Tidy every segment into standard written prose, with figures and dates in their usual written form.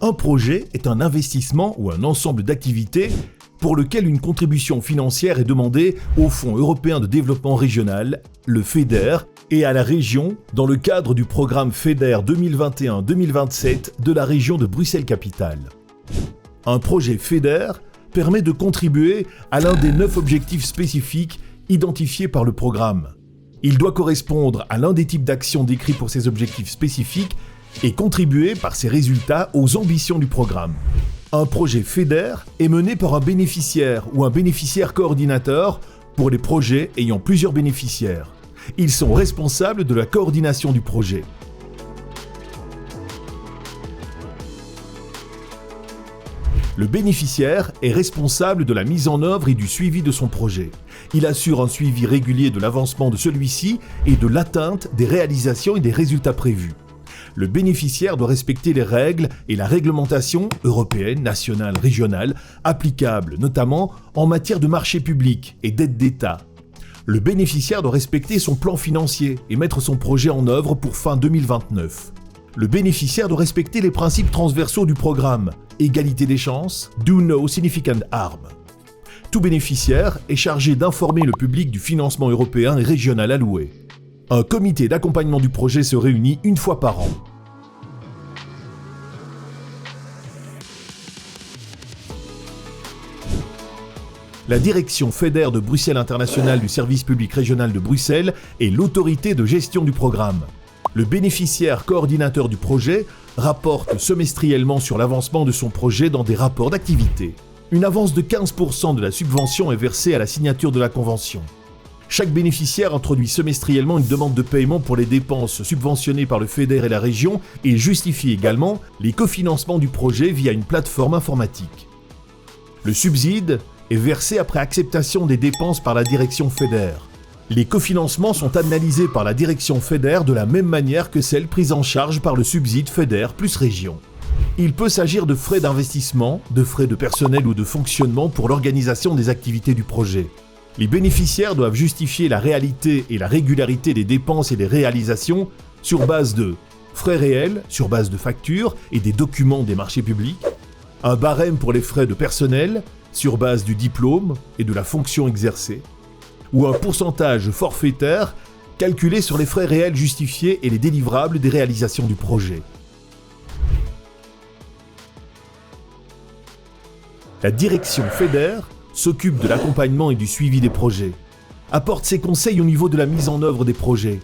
Un projet est un investissement ou un ensemble d'activités pour lequel une contribution financière est demandée au Fonds européen de développement régional, le FEDER, et à la région dans le cadre du programme FEDER 2021-2027 de la région de Bruxelles-Capitale. Un projet FEDER permet de contribuer à l'un des 9 objectifs spécifiques identifiés par le programme. Il doit correspondre à l'un des types d'actions décrits pour ces objectifs spécifiques et contribuer par ses résultats aux ambitions du programme. Un projet FEDER est mené par un bénéficiaire ou un bénéficiaire coordinateur pour les projets ayant plusieurs bénéficiaires. Ils sont responsables de la coordination du projet. Le bénéficiaire est responsable de la mise en œuvre et du suivi de son projet. Il assure un suivi régulier de l'avancement de celui-ci et de l'atteinte des réalisations et des résultats prévus. Le bénéficiaire doit respecter les règles et la réglementation européenne, nationale, régionale, applicables notamment en matière de marché public et d'aide d'État. Le bénéficiaire doit respecter son plan financier et mettre son projet en œuvre pour fin 2029. Le bénéficiaire doit respecter les principes transversaux du programme, égalité des chances, do no significant harm. Tout bénéficiaire est chargé d'informer le public du financement européen et régional alloué. Un comité d'accompagnement du projet se réunit une fois par an. La direction FEDER de Bruxelles International du service public régional de Bruxelles est l'autorité de gestion du programme. Le bénéficiaire coordinateur du projet rapporte semestriellement sur l'avancement de son projet dans des rapports d'activité. Une avance de 15% de la subvention est versée à la signature de la convention. Chaque bénéficiaire introduit semestriellement une demande de paiement pour les dépenses subventionnées par le FEDER et la région et justifie également les cofinancements du projet via une plateforme informatique. Le subside est versé après acceptation des dépenses par la direction FEDER. Les cofinancements sont analysés par la direction FEDER de la même manière que celles prises en charge par le subside FEDER plus région. Il peut s'agir de frais d'investissement, de frais de personnel ou de fonctionnement pour l'organisation des activités du projet. Les bénéficiaires doivent justifier la réalité et la régularité des dépenses et des réalisations sur base de frais réels, sur base de factures et des documents des marchés publics, un barème pour les frais de personnel sur base du diplôme et de la fonction exercée, ou un pourcentage forfaitaire calculé sur les frais réels justifiés et les délivrables des réalisations du projet. La direction FEDER s'occupe de l'accompagnement et du suivi des projets, apporte ses conseils au niveau de la mise en œuvre des projets,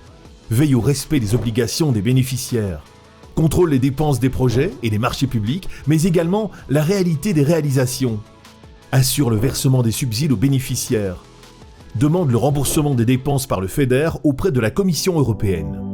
veille au respect des obligations des bénéficiaires, contrôle les dépenses des projets et des marchés publics, mais également la réalité des réalisations, assure le versement des subsides aux bénéficiaires, demande le remboursement des dépenses par le FEDER auprès de la Commission européenne.